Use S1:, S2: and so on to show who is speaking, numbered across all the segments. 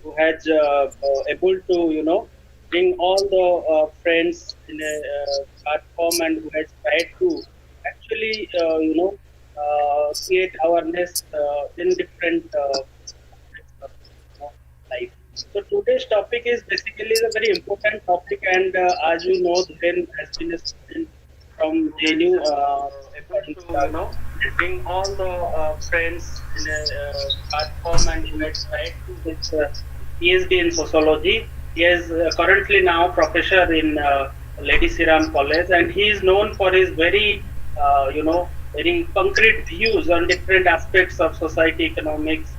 S1: who has able to bring all the friends in a platform, and who has tried to actually create awareness in different aspects of life. So today's topic is basically a very important topic, and as you know, Dhiren has been a student from JNU,
S2: Able
S1: according to
S2: to bring all the friends
S1: in a platform, and he has tried to his PhD in sociology. He is currently now professor in Lady Siram College, and he is known for his very concrete views on different aspects of society, economics,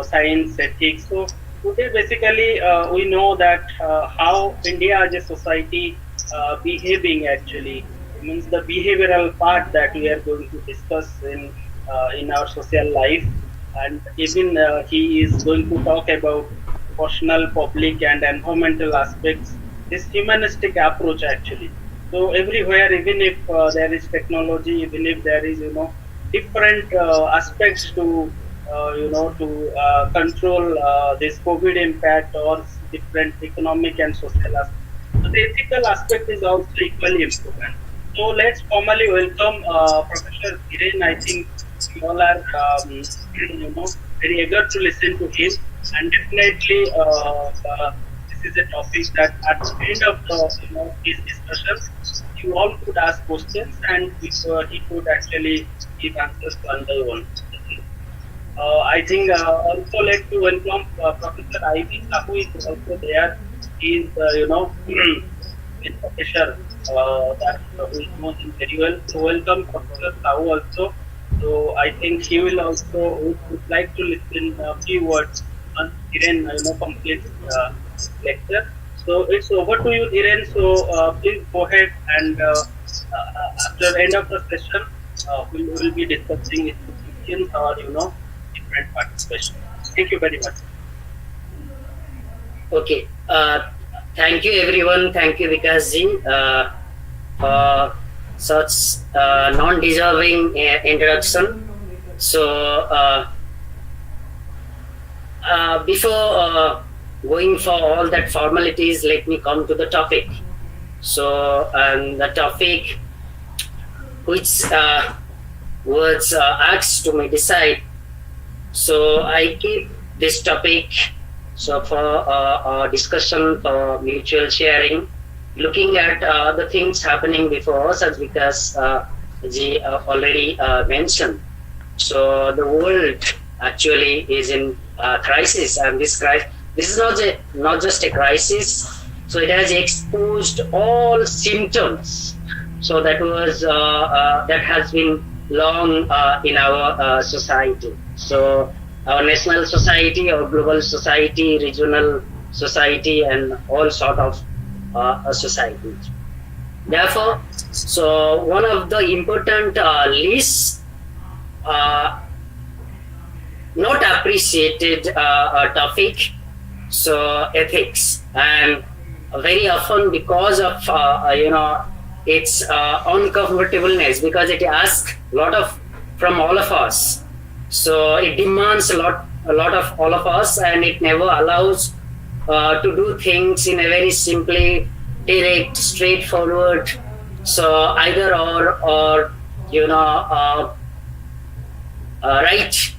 S1: science, ethics. So today, basically, we know that how India as a society behaving actually. It means the behavioral part that we are going to discuss in our social life, and even he is going to talk about personal, public, and environmental aspects. This humanistic approach actually. So everywhere, even if there is technology, even if there is different aspects to control this COVID impact, or different economic and social aspects. So the ethical aspect is also equally important. So let's formally welcome Professor Dhiren. I think we all are very eager to listen to him, and definitely this is a topic that at the end of the his discussions, you all could ask questions, and he could actually give answers one by one. I think also like to welcome Professor Ivy Sahoo is also there. He is a professor that who knows him very well. So welcome Professor Sahoo also. So I think he will also would like to listen a few words on Dhiren, complete lecture. So it's over to you, Dhiren. So please go ahead, and after the end of the session, we will be discussing it questions, or different participation. Thank you very much.
S3: Okay. Thank you, everyone. Thank you, Vikasji, for such non-deserving introduction. So, before going for all that formalities, let me come to the topic. So, the topic which was asked to me decide. So, I keep this topic for discussion, for mutual sharing, looking at the things happening before us, as Vikas ji already mentioned. So the world actually is in crisis, and this is not just a crisis. So it has exposed all symptoms. So that has been long in our society. So our national society, our global society, regional society, and all sort of societies. Therefore, so one of the important lists not appreciated topic, so ethics, and very often because of its uncomfortableness, because it asks a lot of from all of us. So it demands a lot of all of us, and it never allows to do things in a very simply direct, straightforward. So either or right.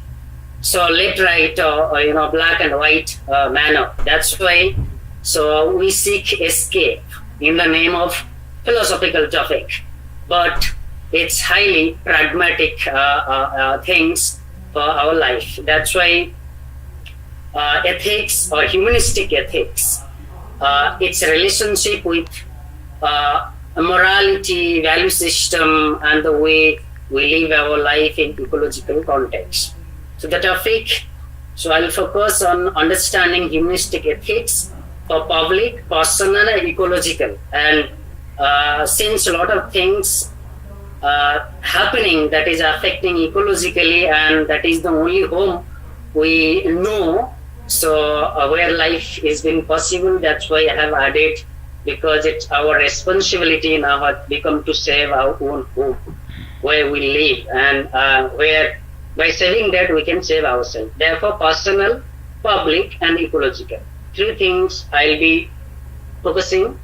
S3: So left, right, or black and white manner. That's why. So we seek escape in the name of philosophical topic, but it's highly pragmatic things for our life. That's why ethics, or humanistic ethics, its relationship with morality, value system, and the way we live our life in ecological context. So the topic, so I'll focus on understanding humanistic ethics for public, personal, and ecological. And since a lot of things happening that is affecting ecologically, and that is the only home we know, so where life is being possible, that's why I have added, because it's our responsibility now has become to save our own home where we live, and where by saving that we can save ourselves. Therefore, personal, public, and ecological. Three things I'll be focusing,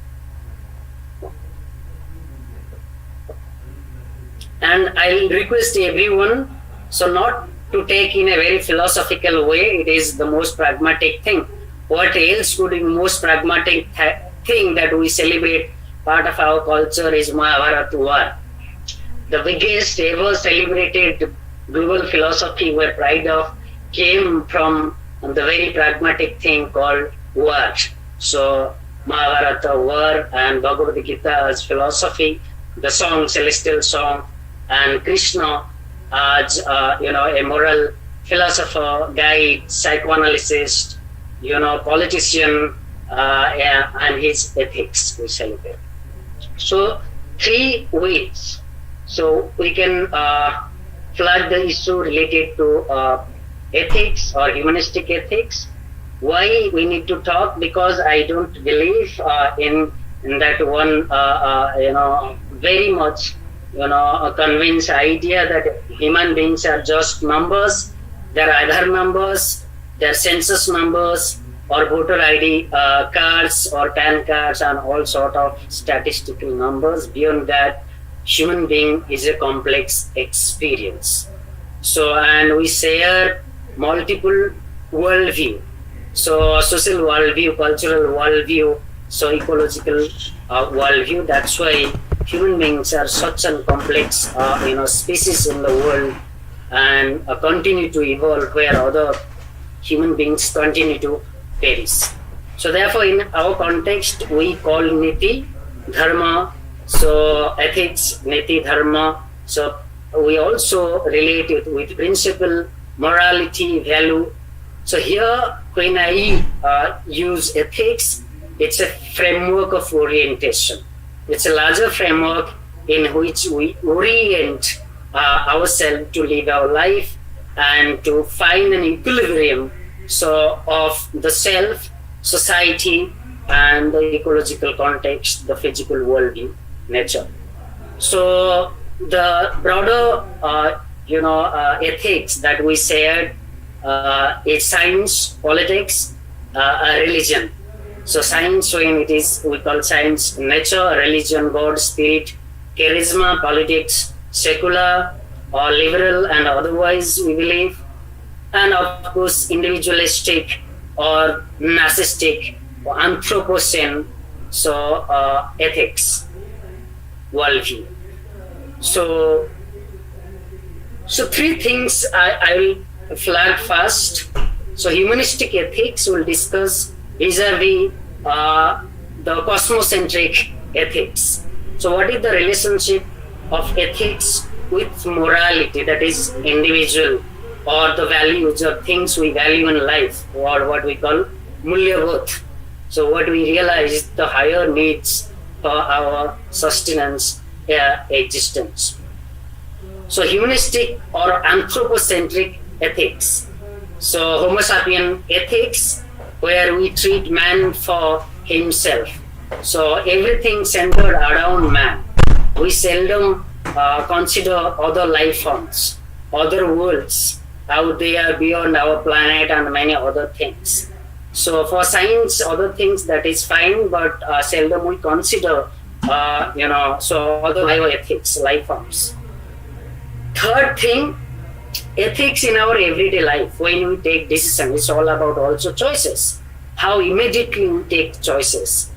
S3: and I'll request everyone so not to take in a very philosophical way. It is the most pragmatic thing. What else could be most pragmatic thing that we celebrate? Part of our culture is Mahabharata war. The biggest ever celebrated global philosophy we're proud of came from the very pragmatic thing called war. So Mahabharata war and Bhagavad Gita as philosophy, the song, celestial song, and Krishna as a moral philosopher, guide, psychoanalyst, politician, and his ethics we celebrate. So 3 ways. So we can flag the issue related to ethics or humanistic ethics. Why we need to talk? Because I don't believe in that one, very much, a convinced idea that human beings are just numbers. They're Aadhaar numbers, they're census numbers, or voter ID cards, or PAN cards, and all sort of statistical numbers. Beyond that, human being is a complex experience. So, and we share multiple worldview. So, social worldview, cultural worldview, so ecological worldview. That's why human beings are such a complex, species in the world, and continue to evolve where other human beings continue to perish. So, therefore, in our context, we call niti, dharma. So, ethics, niti, dharma. So, we also relate it with principle, morality, value. So, here, when I use ethics, it's a framework of orientation. It's a larger framework in which we orient ourselves to live our life and to find an equilibrium of the self, society, and the ecological context, the physical worldview, nature. So the broader, ethics that we shared is science, politics, religion. So science, when it is, we call science nature, religion, God, spirit, charisma, politics, secular or liberal and otherwise we believe, and of course individualistic or narcissistic or anthropocene, so ethics, worldview. So 3 things I will flag first. So humanistic ethics will discuss vis-a-vis the cosmocentric ethics. So what is the relationship of ethics with morality, that is individual, or the values or things we value in life, or what we call mulyabodh. So what we realize the higher needs for our sustenance, existence. So humanistic or anthropocentric ethics. So Homo sapien ethics, where we treat man for himself. So everything centered around man. We seldom consider other life forms, other worlds out there beyond our planet and many other things. So for science, other things that is fine, but seldom we consider, so other bioethics, life forms. Third thing, ethics in our everyday life. When we take decisions, it's all about also choices. How immediately we take choices.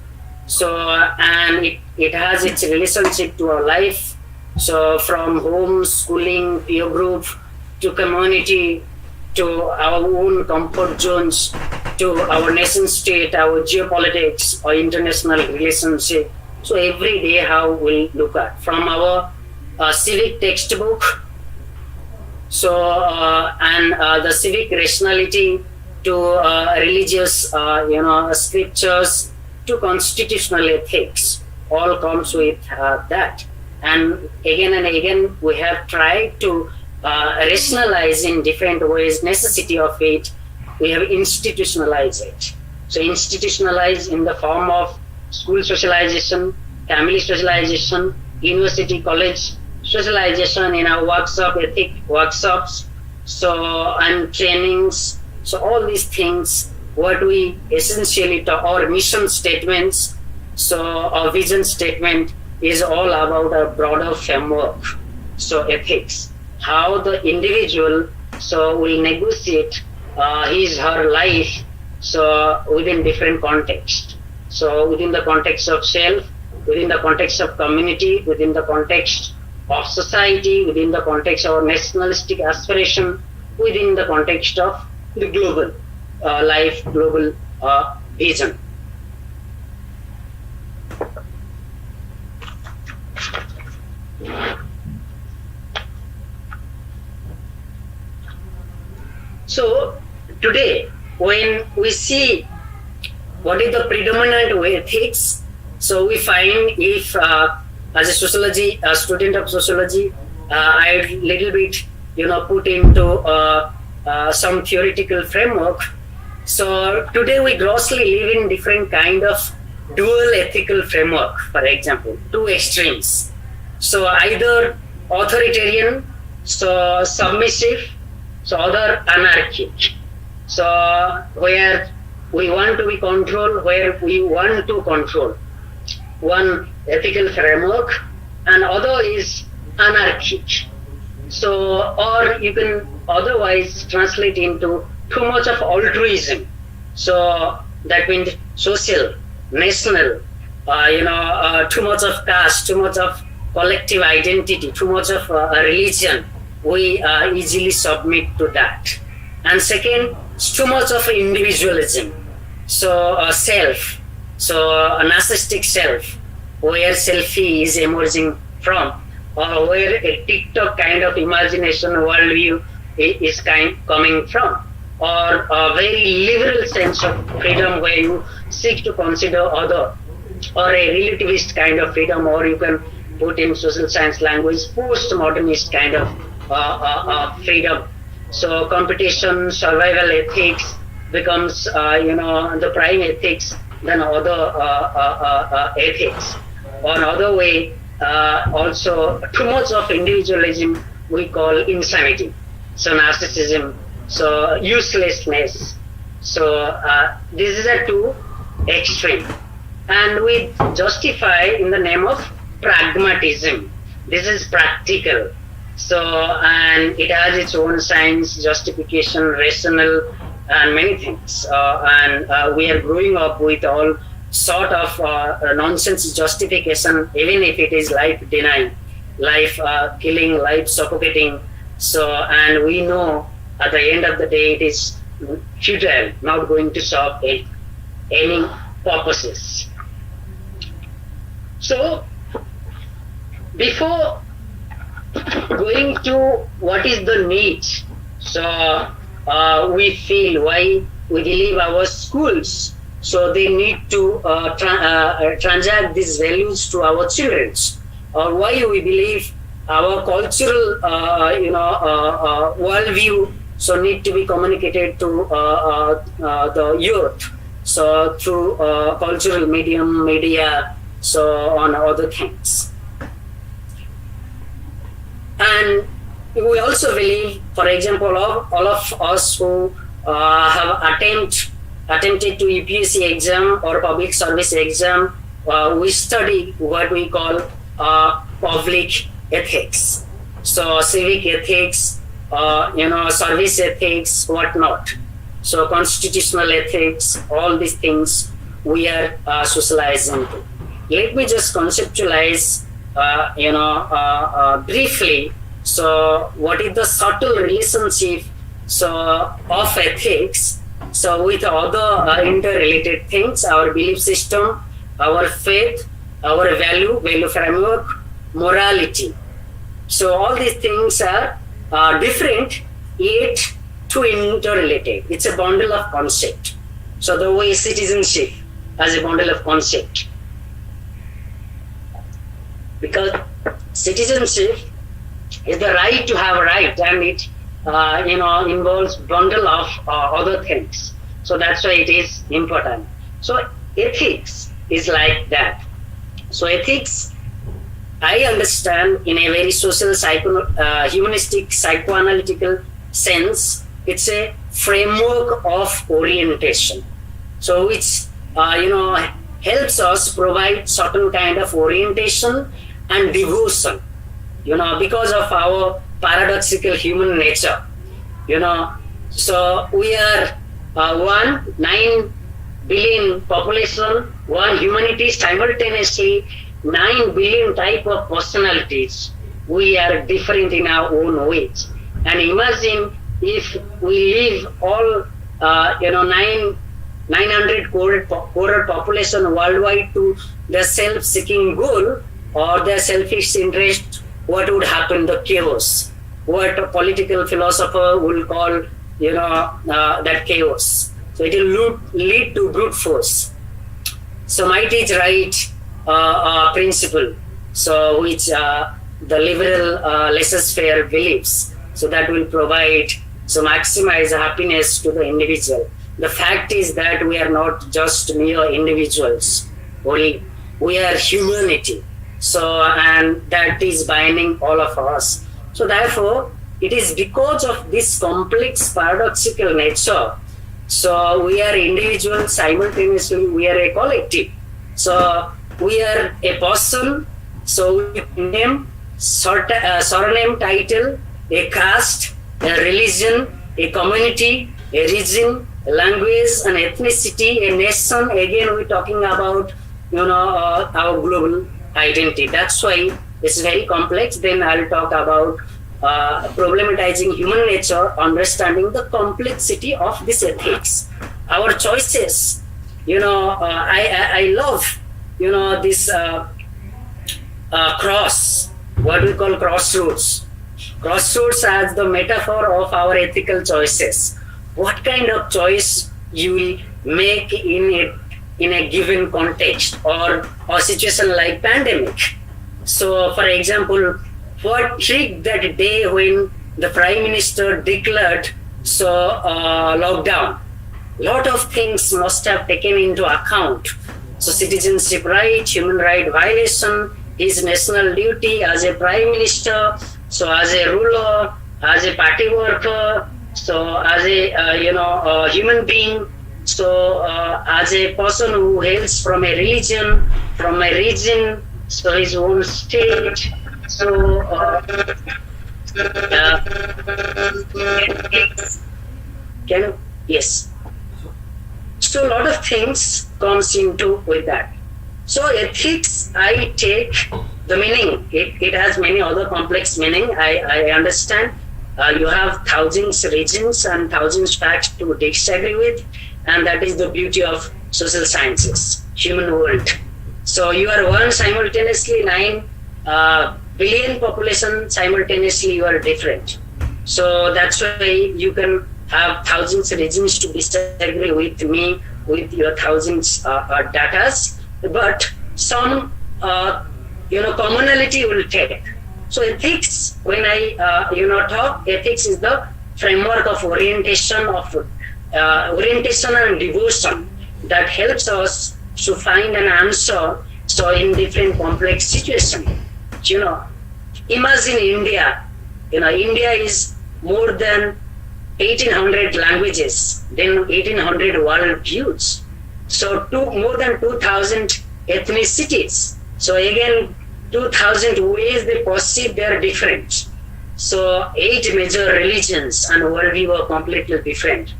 S3: So, and it has its relationship to our life. So from home, schooling, peer group, to community, to our own comfort zones, to our nation state, our geopolitics, or international relationship. So every day how we look at. From our civic textbook, so and the civic rationality, to religious scriptures, to constitutional ethics, all comes with that. And again we have tried to rationalize in different ways necessity of it. We have institutionalized it. So institutionalized in the form of school socialization, family socialization, university, college socialization, in our workshop, ethic workshops, so and trainings, So all these things, what we essentially talk, our mission statements, so our vision statement is all about a broader framework. So ethics, how the individual will negotiate his her life within different context. So within the context of self, within the context of community, within the context of society, within the context of nationalistic aspiration, within the context of the global life, global vision. So today, when we see what is the predominant way ethics, so we find if as a student of sociology, I little bit put into some theoretical framework. So today we grossly live in different kind of dual ethical framework. For example, two extremes. So either authoritarian, so submissive, so other anarchic. So where we want to be controlled, where we want to control. One ethical framework, and other is anarchic. So, or you can otherwise translate into too much of altruism. So that means social, national, too much of caste, too much of collective identity, too much of religion. We easily submit to that. And second, too much of individualism. So self, so a narcissistic self, where selfie is emerging from, or where a TikTok kind of imagination worldview is coming from, or a very liberal sense of freedom where you seek to consider other, or a relativist kind of freedom, or you can put in social science language, postmodernist kind of freedom. So competition, survival ethics becomes, the prime ethics than other ethics. Or another way, also too much of individualism we call insanity. So narcissism, so uselessness. So this is a two extreme. And we justify in the name of pragmatism. This is practical. So, and it has its own science, justification, rational, and many things. And we are growing up with all sort of nonsense justification, even if it is life denying, life killing, life suffocating. So, and we know at the end of the day it is futile, not going to solve any purposes. So, before going to what is the need, so we feel why we believe our schools, so they need to transact these values to our children, or why we believe our cultural worldview so need to be communicated to the youth, so through cultural medium, media, so on other things. And we also believe, for example, all of us who have attempted to UPSC exam or public service exam, we study what we call public ethics. So civic ethics, service ethics, whatnot. So constitutional ethics, all these things we are socialized into. Let me just conceptualize briefly. So what is the subtle relationship of ethics with other interrelated things, our belief system, our faith, our value framework, morality. So all these things are different yet too interrelated. It's a bundle of concept. So the way citizenship as a bundle of concept. Because citizenship is the right to have a right, and it involves bundle of other things. So that's why it is important. So ethics is like that. So ethics, I understand in a very social, humanistic, psychoanalytical sense, it's a framework of orientation. So which helps us provide certain kind of orientation and devotion, because of our paradoxical human nature. So we are 9 billion population, one humanity, simultaneously 9 billion type of personalities. We are different in our own ways. And imagine if we leave all 900 crore population worldwide to their self-seeking goal or their selfish interest, what would happen? The chaos. What a political philosopher will call, that chaos. So it will lead to brute force. So might is right principle. So which the liberal laissez-faire believes. So that will provide, so maximize happiness to the individual. The fact is that we are not just mere individuals, only we are humanity. So, and that is binding all of us. So therefore, it is because of this complex paradoxical nature. So we are individuals, simultaneously we are a collective. So we are a person, so with name, surname, title, a caste, a religion, a community, a region, a language, an ethnicity, a nation. Again, we're talking about our global identity. That's why it's very complex. Then I'll talk about problematizing human nature, understanding the complexity of this ethics. Our choices. I love this cross. What we call crossroads. Crossroads as the metaphor of our ethical choices. What kind of choice you will make in a given context or a situation like pandemic. So, for example, what trigged that day when the Prime Minister declared lockdown? Lot of things must have taken into account. So, citizenship right, human right violation, his national duty as a Prime Minister, so as a ruler, as a party worker, so as a human being, so as a person who hails from a religion, from a region, so his own state, so yes. So a lot of things comes into with that. So ethics, I take the meaning. It has many other complex meaning. I understand. You have thousands regions and thousands facts to disagree with, and that is the beauty of social sciences, human world. So you are one simultaneously 9 billion population, simultaneously you are different. So that's why you can have thousands regions to disagree with me, with your thousands datas, but some commonality will take. So ethics, when I talk, ethics is the framework of orientation and devotion that helps us to find an answer. So in different complex situations, imagine India. India is more than 1800 languages, then 1800 world views. So more than 2000 ethnicities. So again, 2000 ways they perceive they are different. So 8 major religions and worldview are completely different.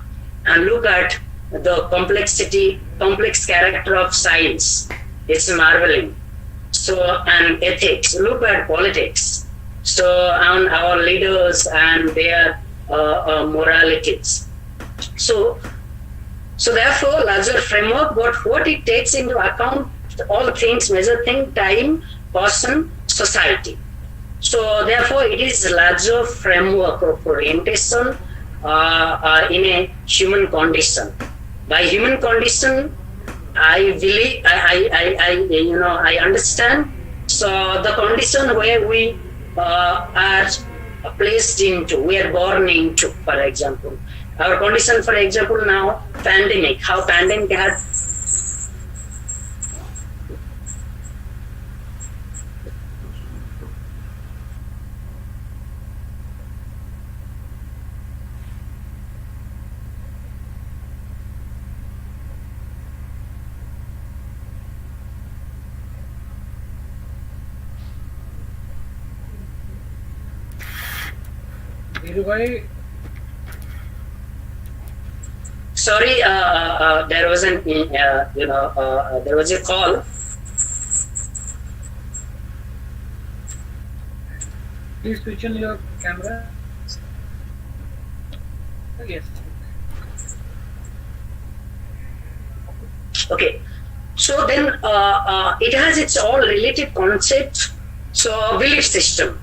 S3: And look at the complex character of science. It's marveling. So, and ethics, look at politics. So, and our leaders and their moralities. So therefore, larger framework, but what it takes into account all things, major thing, time, person, society. So therefore, it is larger framework of orientation in a human condition. By human condition, I believe, I understand. So the condition where we are placed into, we are born into, for example. Our condition, for example, now, pandemic, how pandemic has
S4: Bhai,
S3: Sorry, there was there was a call.
S4: please switch on your camera. Yes.
S3: Okay, so then it has its all related concepts. So belief system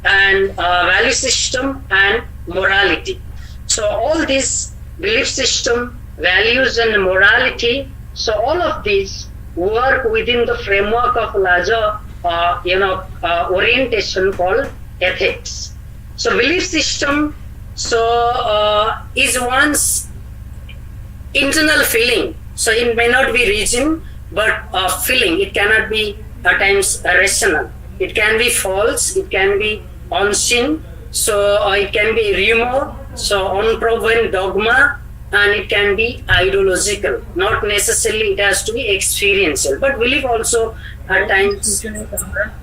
S3: and value system and morality. So all these belief system, values and morality. So all of these work within the framework of larger, orientation called ethics. So belief system, is one's internal feeling. So it may not be reason, but feeling. It cannot be at times rational. It can be false. It can be unseen. So it can be rumor. So unproven dogma, and it can be ideological. Not necessarily it has to be experiential, but belief also at times.
S4: Switch on your camera.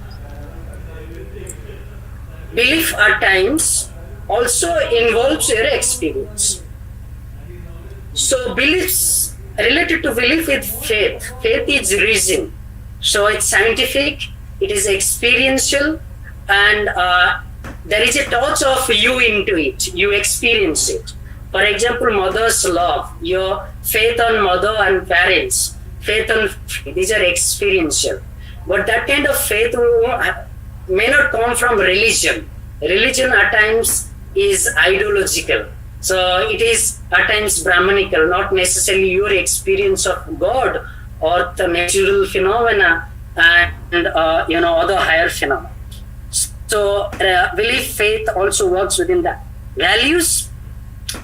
S3: Belief at times also involves your experience. So beliefs related to belief with faith. Faith is reason. So it's scientific, it is experiential, and there is a touch of you into it. You experience it. For example, mother's love, your faith on mother and parents, faith on these are experiential. But that kind of faith may not come from religion. Religion at times is ideological. So it is at times Brahmanical, not necessarily your experience of God or the natural phenomena and other higher phenomena. So belief, faith also works within that. Values,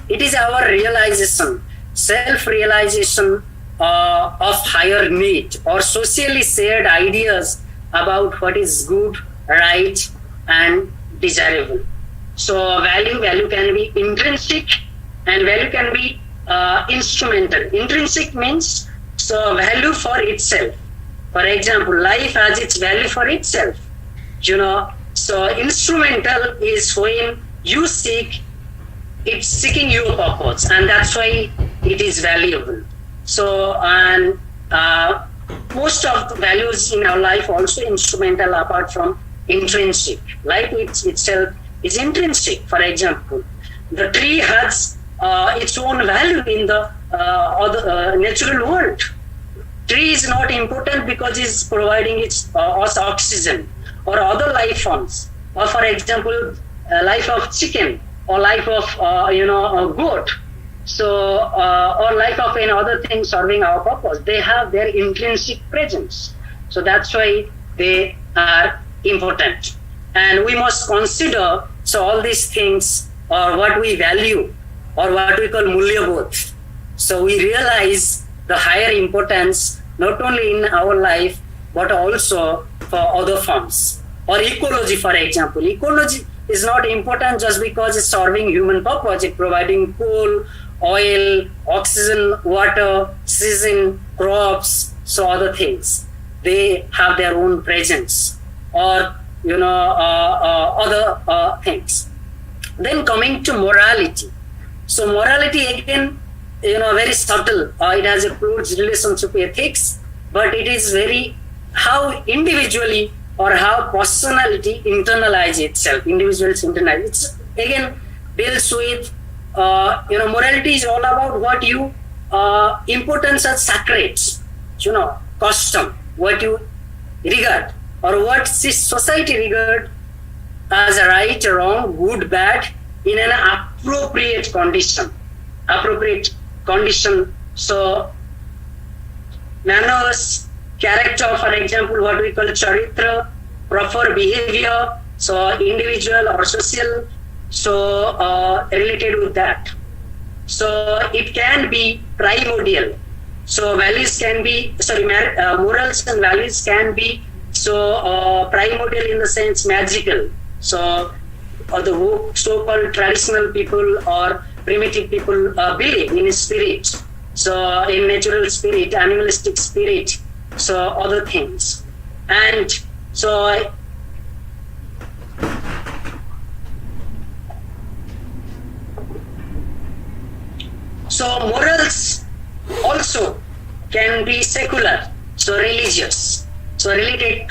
S3: it is our realization, self-realization of higher need or socially shared ideas about what is good, right, and desirable. So value can be intrinsic and value can be instrumental. Intrinsic means so value for itself. For example, life has its value for itself. So instrumental is when you seek, it's seeking your purpose, and that's why it is valuable. So and most of the values in our life also instrumental apart from intrinsic. Life itself is intrinsic. For example, the tree has its own value in the natural world. Tree is not important because it's providing us oxygen or other life forms. Or for example, life of chicken or life of a goat. So or life of any other thing serving our purpose. They have their intrinsic presence. So that's why they are important. And we must consider all these things or what we value or what we call mulyabodh. So we realize the higher importance not only in our life but also for other forms. Or ecology, for example. Ecology is not important just because it's serving human purpose. It's providing coal, oil, oxygen, water, season, crops, so other things. They have their own presence or other things. Then coming to morality. So morality again, very subtle. It has a close relationship with ethics, but it is very how individually or how personality internalize itself. Individuals internalize. It's again deals with morality is all about what you importance as sacred, custom, what you regard or what society regard as a right, wrong, good, bad in an appropriate condition. So manners, character, for example, what we call charitra, proper behavior, so individual or social, so related with that. So it can be primordial. So values can be, morals and values can be primordial in the sense magical. So the so-called traditional people or primitive people believe in spirit. So in natural spirit, animalistic spirit, so other things. And so So morals also can be secular, so religious, so related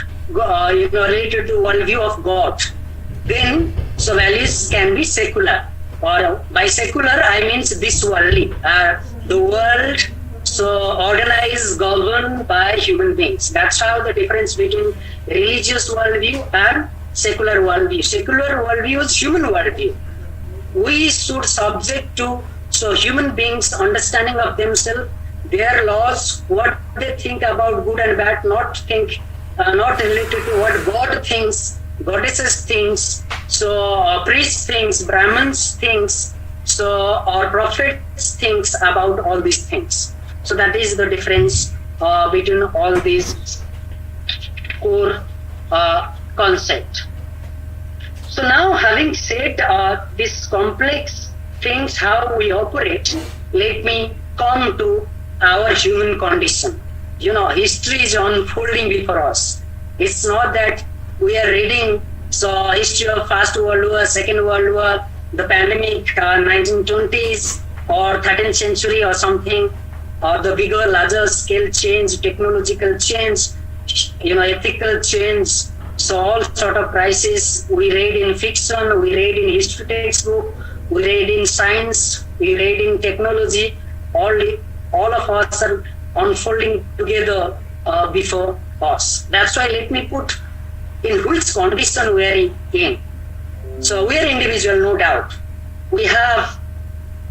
S3: to one view of God. Then so values can be secular, or by secular I means this worldly, the world so organized, governed by human beings. That's how the difference between religious worldview and secular worldview. Secular worldview is human worldview. We should subject to so human beings' understanding of themselves, their laws, what they think about good and bad, not related to what God thinks, goddesses thinks, so priests thinks, Brahmins thinks, so or prophets thinks about all these things. So that is the difference between all these core concept. So now, having said this complex things how we operate, let me come to our human condition. History is unfolding before us. It's not that we are reading so history of First World War, Second World War, the pandemic, 1920s or 13th century or something, or the bigger, larger scale change, technological change, ethical change. So all sort of crises we read in fiction, we read in history textbook, we read in science, we read in technology. All of us are unfolding together before us. That's why let me put in which condition we are in. So we are individual, no doubt. We have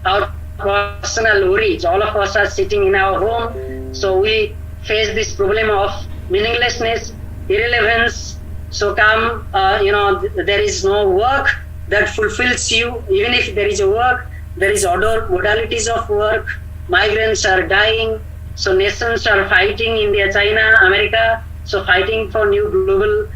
S3: our personal worries. All of us are sitting in our home. So we face this problem of meaninglessness, irrelevance. So there is no work that fulfills you. Even if there is a work, there is other modalities of work. Migrants are dying. So nations are fighting, India, China, America. So fighting for new global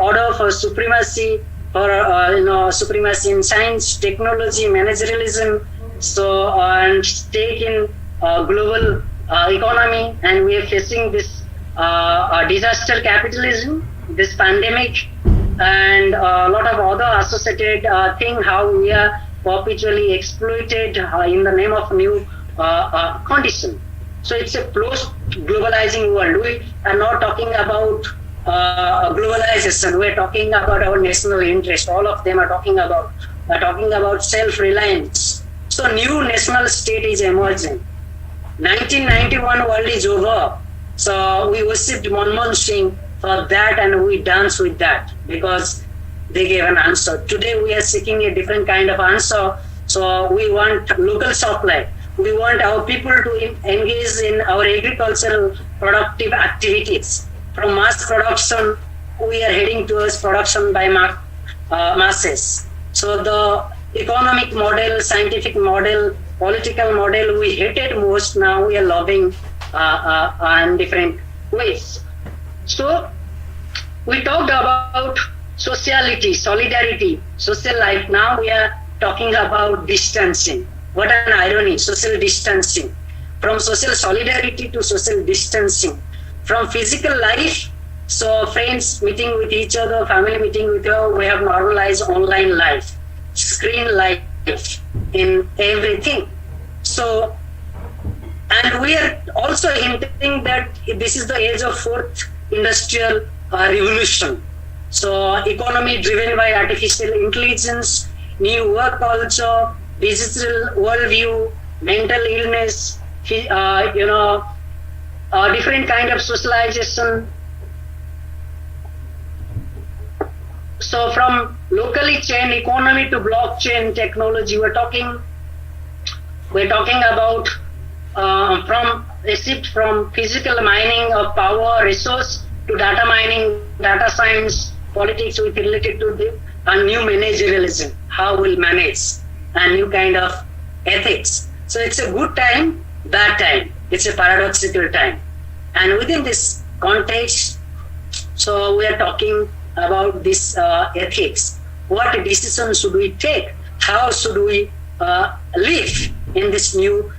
S3: order, for supremacy, for supremacy in science, technology, managerialism. So and stake in global economy, and we are facing this disaster capitalism, this pandemic, and a lot of other associated thing how we are perpetually exploited in the name of new condition. So it's a post-globalizing world. We are not talking about globalization. We are talking about our national interest. All of them are talking about self-reliance. So new national state is emerging. 1991 world is over. So we worshipped Manmohan Singh for that, and we dance with that because they gave an answer. Today we are seeking a different kind of answer. So we want local supply. We want our people to engage in our agricultural productive activities. From mass production, we are heading towards production by masses. So the economic model, scientific model, political model we hated most, now we are loving in different ways. So we talked about sociality, solidarity, social life. Now we are talking about distancing. What an irony, social distancing. From social solidarity to social distancing. From physical life, so friends meeting with each other, family meeting with each other, we have normalized online life, screen life in everything. So, and we are also hinting that this is the age of fourth industrial revolution. So economy driven by artificial intelligence, new work culture, digital worldview, mental illness, different kind of socialization. So from locally chain economy to blockchain technology, we're talking about from a shift from physical mining of power resource to data mining, data science, politics with related to a new managerialism, how we'll manage, a new kind of ethics. So it's a good time, bad time. It's a paradoxical time. And within this context, so we are talking about this ethics. What decisions should we take? How should we live in this new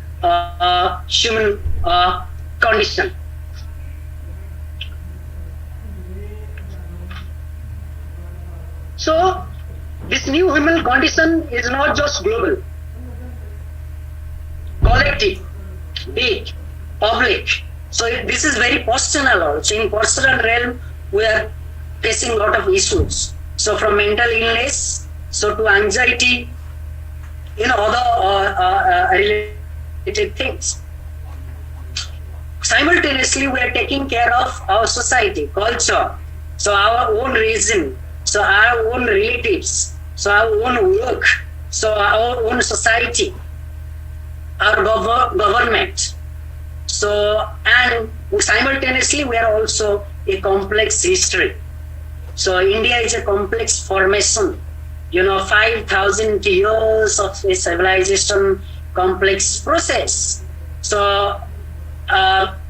S3: human condition? So this new human condition is not just global. collective, big, public. So this is very personal also. In personal realm, we are facing a lot of issues. So from mental illness, so to anxiety, other related things. Simultaneously, we are taking care of our society, culture, so our own reason, so our own relatives, so our own work, so our own society, our government. So, and simultaneously, we are also a complex history. So, India is a complex formation. 5,000 years of a civilization, complex process. So,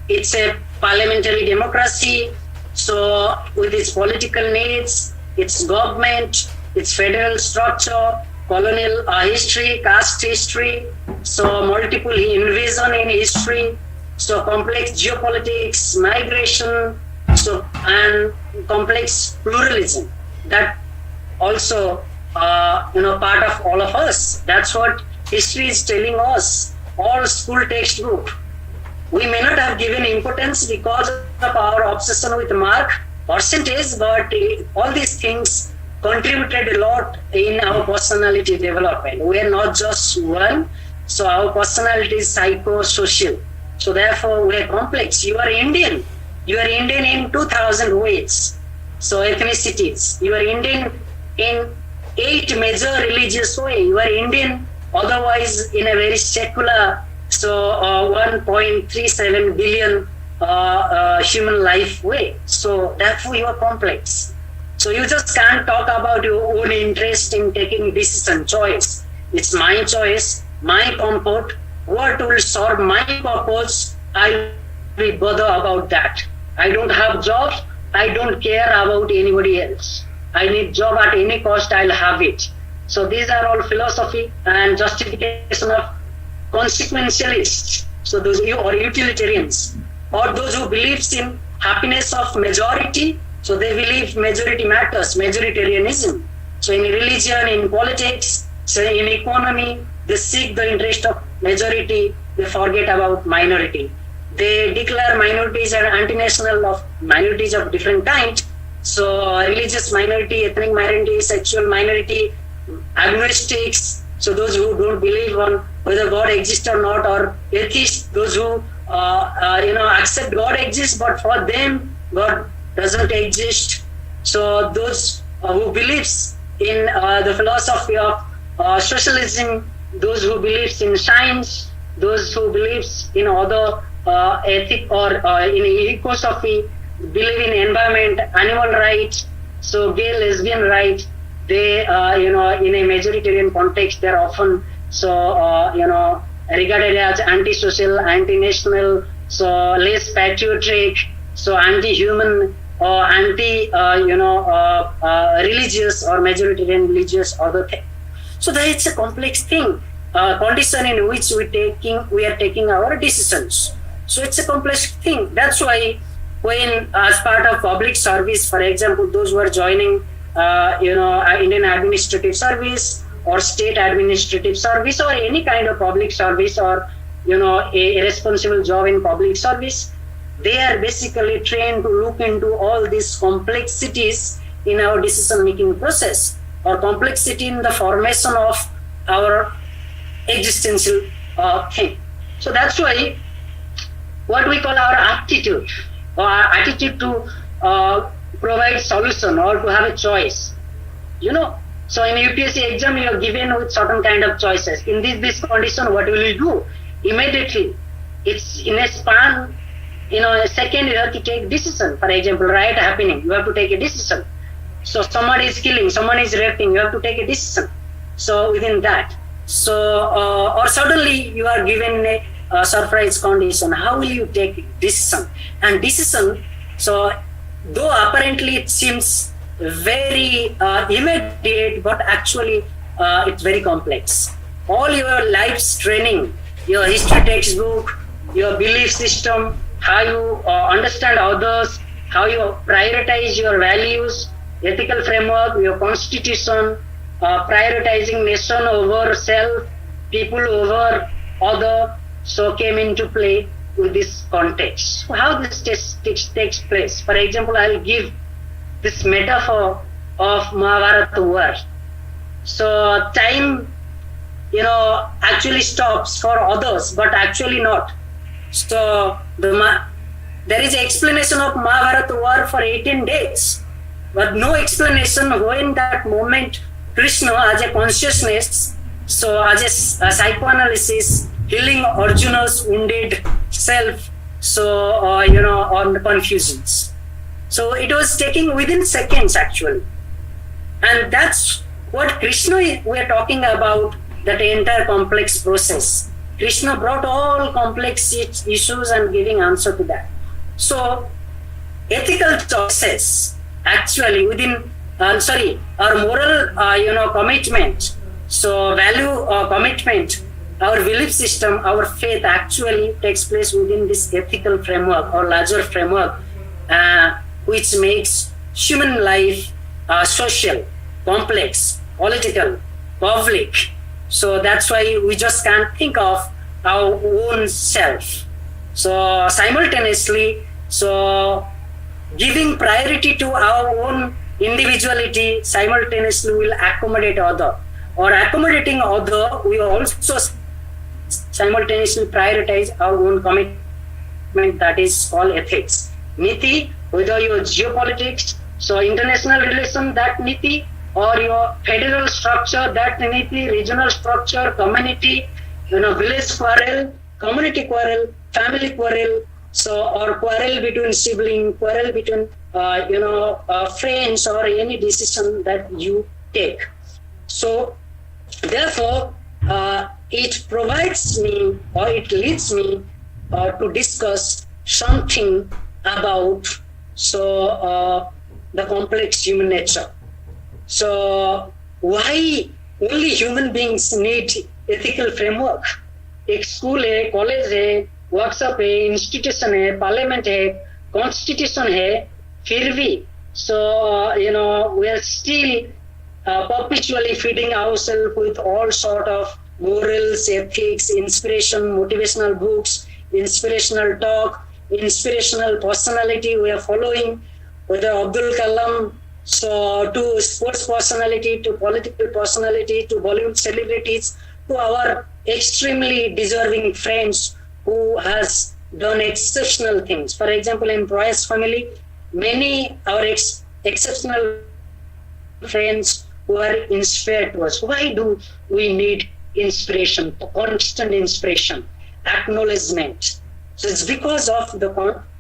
S3: it's a parliamentary democracy. So, with its political needs, its government, its federal structure, colonial history, caste history, so multiple invasion in history, so complex geopolitics, migration, so and complex pluralism. That also, part of all of us. That's what history is telling us. All school textbook. We may not have given importance because of our obsession with mark percentage, but all these things contributed a lot in our personality development. We are not just one, so our personality is psychosocial. So therefore, we are complex. You are Indian. You are Indian in 2,000 ways. So ethnicities. You are Indian in 8 major religious ways. You are Indian otherwise in a very secular, so 1.37 billion human life way. So therefore, you are complex. So you just can't talk about your own interest in taking decision, choice. It's my choice, my comfort. What will serve my purpose? I will bother about that. I don't have jobs. I don't care about anybody else. I need job at any cost. I'll have it. So these are all philosophy and justification of consequentialists. So those or utilitarians, or those who believes in happiness of majority. So they believe majority matters, majoritarianism. So in religion, in politics, so in economy, they seek the interest of majority, they forget about minority. They declare minorities are anti-national of minorities of different kinds. So religious minority, ethnic minority, sexual minority, agnostics, so those who don't believe on whether God exists or not, or atheists, those who accept God exists, but for them God doesn't exist. So those who believes in the philosophy of socialism, those who believes in science, those who believes in other ethic or in ecosophy, believe in environment, animal rights, so gay, lesbian rights, they in a majoritarian context, they're often regarded as anti-social, anti-national, so less patriotic, so anti-human, or religious or majoritarian religious other thing. So that it's a complex thing, condition in which we are taking our decisions. So it's a complex thing. That's why when as part of public service, for example, those who are joining Indian administrative service or state administrative service or any kind of public service or a responsible job in public service, they are basically trained to look into all these complexities in our decision making process or complexity in the formation of our existential thing. So that's why what we call our aptitude or our attitude to provide solution or to have a choice. So in UPSC exam, you are given with certain kind of choices. In this condition, what will you do? Immediately, it's in a span, a second you have to take decision. For example, riot happening, you have to take a decision. So someone is killing, someone is raping, you have to take a decision. So within that, or suddenly you are given a surprise condition. How will you take decision? And decision, so though apparently it seems very immediate, but actually it's very complex. All your life's training, your history textbook, your belief system, how you understand others, how you prioritize your values, ethical framework, your constitution, prioritizing nation over self, people over other, so came into play with this context. So how this takes place? For example, I'll give this metaphor of Mahabharata war. So time, actually stops for others, but actually not. So there is explanation of Mahabharata war for 18 days, but no explanation when that moment Krishna as a consciousness, so as a psychoanalysis, healing Arjuna's wounded self, so on the confusions. So it was taking within seconds actually, and that's what Krishna we are talking about. That entire complex process, Krishna brought all complex issues and giving answer to that. So ethical choices actually within our moral commitment, so value commitment, our belief system, our faith actually takes place within this ethical framework or larger framework, which makes human life social, complex, political, public. So that's why we just can't think of our own self. So simultaneously, so giving priority to our own individuality simultaneously will accommodate other, or accommodating other, we also simultaneously prioritize our own commitment, that is called ethics. Niti, whether your geopolitics, so international relation, that niti, or your federal structure, that niti, regional structure, community, village quarrel, community quarrel, family quarrel, so or quarrel between sibling, quarrel between friends, or any decision that you take. So therefore, it provides me, or it leads me to discuss something about the complex human nature. So why only human beings need ethical framework? एक school है, college है, workshop है, institution है, parliament है, constitution है, फिर भी we are still perpetually feeding ourselves with all sort of morals, ethics, inspiration, motivational books, inspirational talk, inspirational personality we are following, whether Abdul Kalam, so to sports personality, to political personality, to Bollywood celebrities, to our extremely deserving friends who has done exceptional things. For example, in Proyas family, many our exceptional friends who are inspired to us. Why do we need inspiration, constant inspiration, acknowledgement? So it's because of the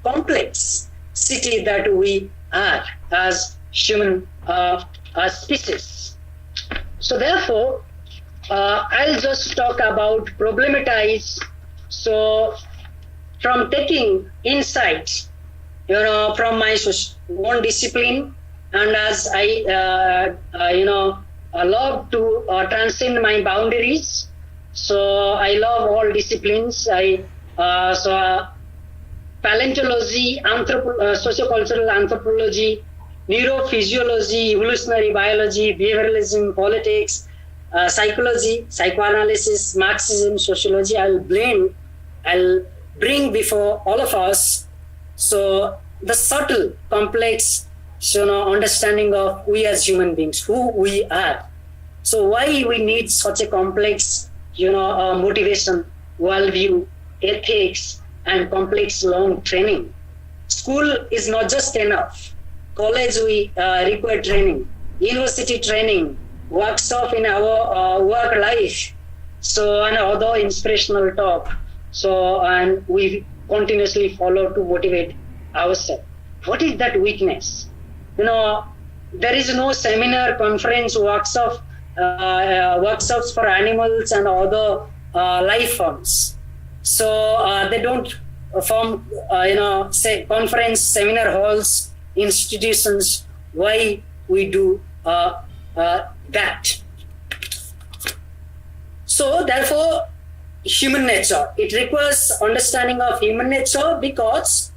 S3: complexity that we are as human as species. So therefore, I'll just talk about problematize. So from taking insights, from my own discipline, and as I, love to transcend my boundaries. So I love all disciplines. Paleontology, sociocultural anthropology, neurophysiology, evolutionary biology, behavioralism, politics, psychology, psychoanalysis, Marxism, sociology. I'll bring before all of us so the subtle, complex, understanding of we as human beings, who we are. So why we need such a complex, motivation, worldview, ethics, and complex long training. School is not just enough. College we require training, university training, workshop in our work life, so and other inspirational talk. So and we continuously follow to motivate ourselves. What is that weakness? There is no seminar, conference, workshops for animals and other life forms. So they don't form, say conference, seminar halls, institutions. Why we do that? So therefore, human nature. It requires understanding of human nature because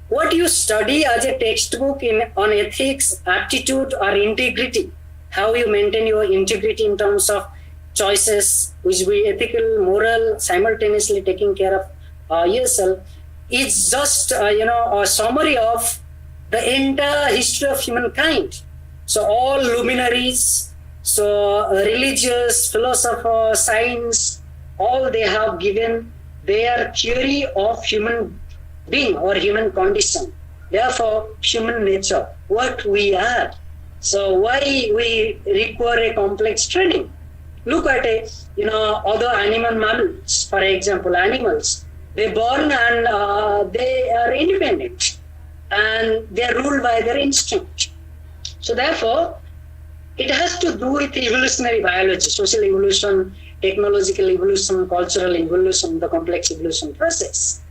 S3: what you study as a textbook on ethics, aptitude, or integrity, how you maintain your integrity in terms of choices, which be ethical, moral, simultaneously taking care of yourself, is just a summary of the entire history of humankind. So all luminaries, so religious, philosopher, science, all they have given their theory of human being or human condition. Therefore, human nature, what we are. So why we require a complex training? Look at other animal mammals, for example, animals. They born and they are independent and they are ruled by their instinct. So therefore, it has to do with evolutionary biology, social evolution, technological evolution, cultural evolution, the complex evolution process.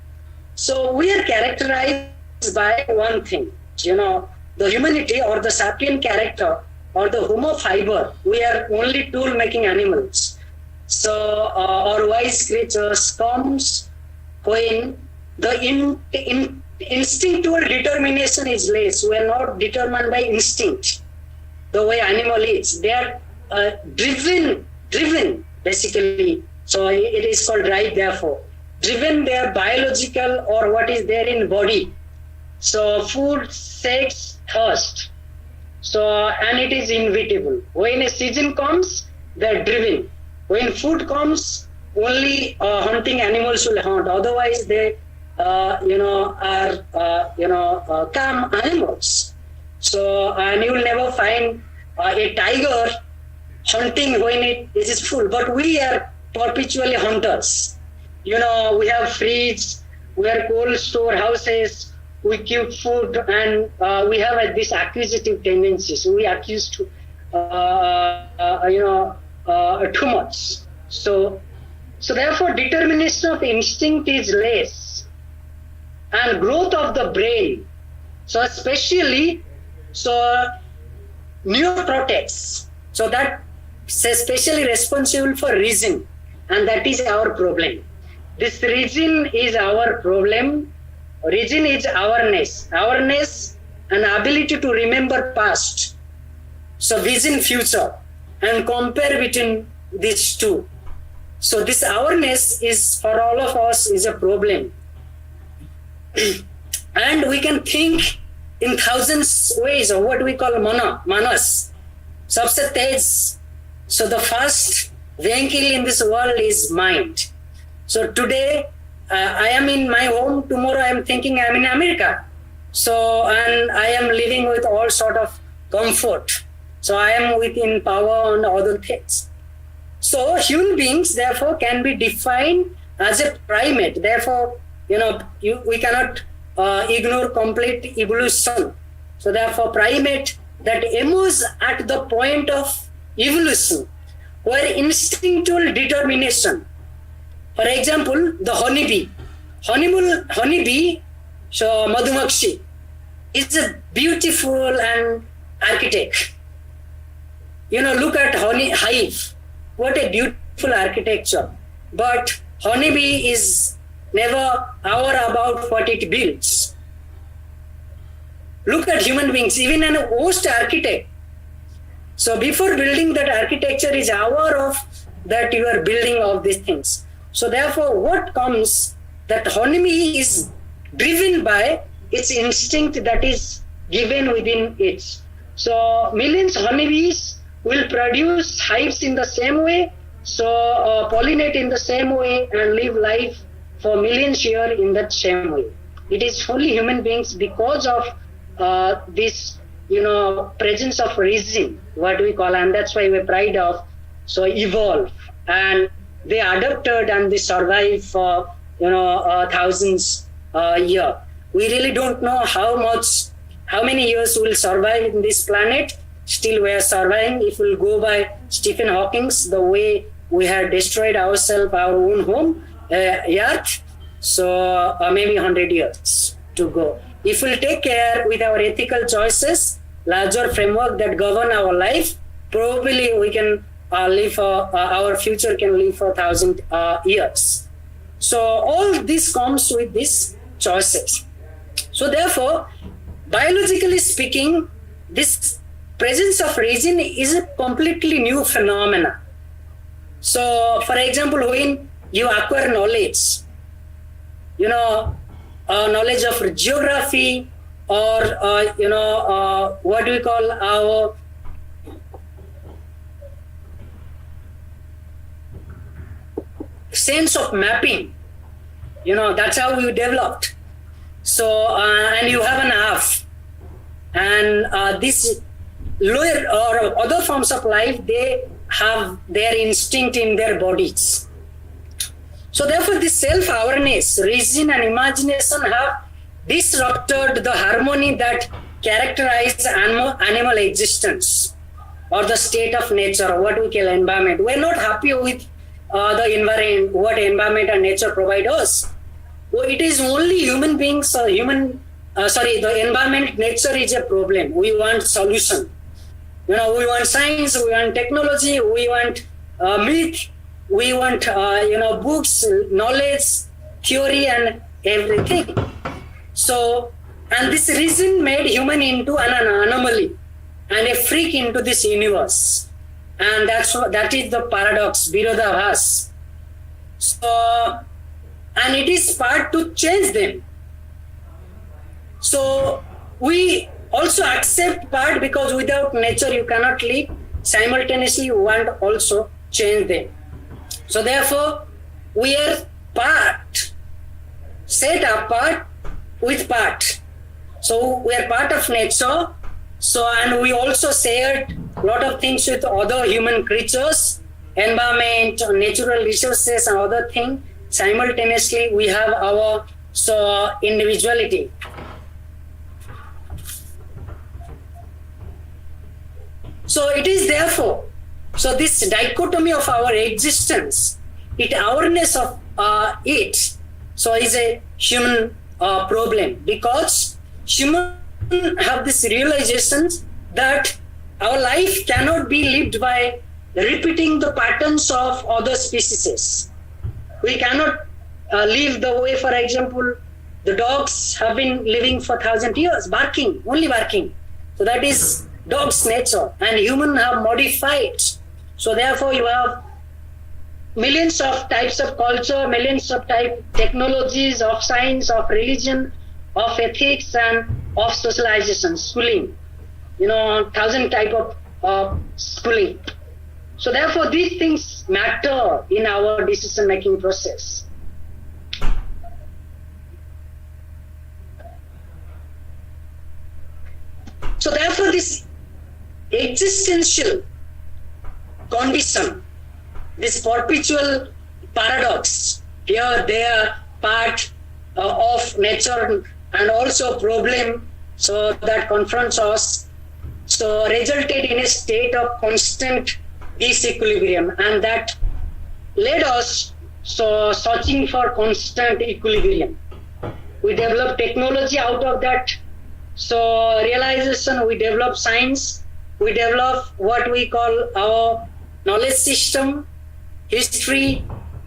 S3: So we are characterized by one thing, the humanity or the sapient character or the homo fiber. We are only tool making animals. So our wise creatures comes when the instinctual determination is less. We are not determined by instinct the way animal is. They are driven basically. So it is called drive, therefore. Driven their biological or what is there in body. So food, sex, thirst. So, and it is inevitable. When a season comes, they are driven. When food comes, only hunting animals will hunt. Otherwise, they are calm animals. So, and you will never find a tiger hunting when it is full. But we are perpetually hunters. We have fridge, we have cold storehouses, we keep food, and we have this acquisitive tendency. So we accuse too much. So therefore, determination of instinct is less, and growth of the brain. So especially, neocortex. So that is especially responsible for reason, and that is our problem. This reason is our problem. Reason is awareness and ability to remember past. So vision future and compare between these two. So this awareness is for all of us is a problem. And we can think in thousands ways of what we call manas. Sabse tej. So the first vehicle in this world is mind. So today I am in my home, tomorrow I am thinking I am in America. So, and I am living with all sort of comfort. So I am within power and other things. So human beings therefore can be defined as a primate. Therefore, we cannot ignore complete evolution. So therefore primate that emerges at the point of evolution where instinctual determination. For example, the honeybee, so Madhumakshi, is a beautiful and architect. Look at hive, what a beautiful architecture. But honeybee is never aware about what it builds. Look at human beings, even an host architect. So before building that architecture is aware of that you are building of these things. So therefore, what comes that honeybee is driven by its instinct that is given within it. So millions of honeybees will produce hives in the same way, so pollinate in the same way and live life for millions years in that same way. It is only human beings because of this, presence of reason, what we call, and that's why we pride of, so evolve. And they adapted and they survived for thousands years. We really don't know how many years we'll survive in this planet. Still we are surviving. If we'll go by Stephen Hawking's, the way we have destroyed ourselves, our own home, Earth, so maybe 100 years to go. If we'll take care with our ethical choices, larger framework that govern our life, probably we can live our future can live for 1,000 years. So all this comes with these choices. So therefore, biologically speaking, this presence of reason is a completely new phenomena. So, for example, when you acquire knowledge, knowledge of geography, or what we call our sense of mapping, that's how we developed. So, and you have an half, and this lower or other forms of life, they have their instinct in their bodies. So therefore, this self-awareness, reason and imagination have disrupted the harmony that characterizes animal existence or the state of nature, what we call environment. We're not happy with the environment, what environment and nature provide us. Well, it is only human beings, the environment, nature is a problem. We want solution. We want science, we want technology, we want myth, we want books, knowledge, theory, and everything. So, and this reason made human into an anomaly and a freak into this universe, and that is the paradox, Virodhavas. So, and it is part to change them. So we also accept part, because without nature you cannot live. Simultaneously, you want also change them. So therefore, we are part, set apart with part. So we are part of nature. So, and we also shared a lot of things with other human creatures, environment, natural resources, and other things. Simultaneously, we have our individuality. So it is therefore, so this dichotomy of our existence, awareness of it, so is a human problem, because humans have this realization that our life cannot be lived by repeating the patterns of other species. We cannot live the way, for example, the dogs have been living for 1,000 years, only barking. So that is dog's nature, and humans have modified. So therefore, you have millions of types of culture, millions of technologies, of science, of religion, of ethics, and of socialization, schooling. 1,000 type of schooling. So therefore, these things matter in our decision-making process. So therefore, this existential condition, this perpetual paradox, here, there, part of nature, and also problem, so that confronts us, so resulted in a state of constant disequilibrium, and that led us searching for constant equilibrium. We developed technology out of that. So realization, we develop science, we develop what we call our knowledge system, history,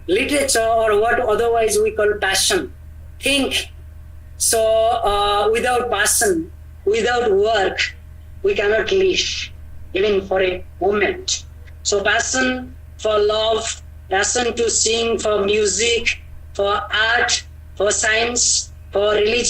S3: literature, or what otherwise we call passion. Think. So without passion, without work, we cannot live, even for a moment. So passion for love, passion to sing, for music, for art, for science, for religion,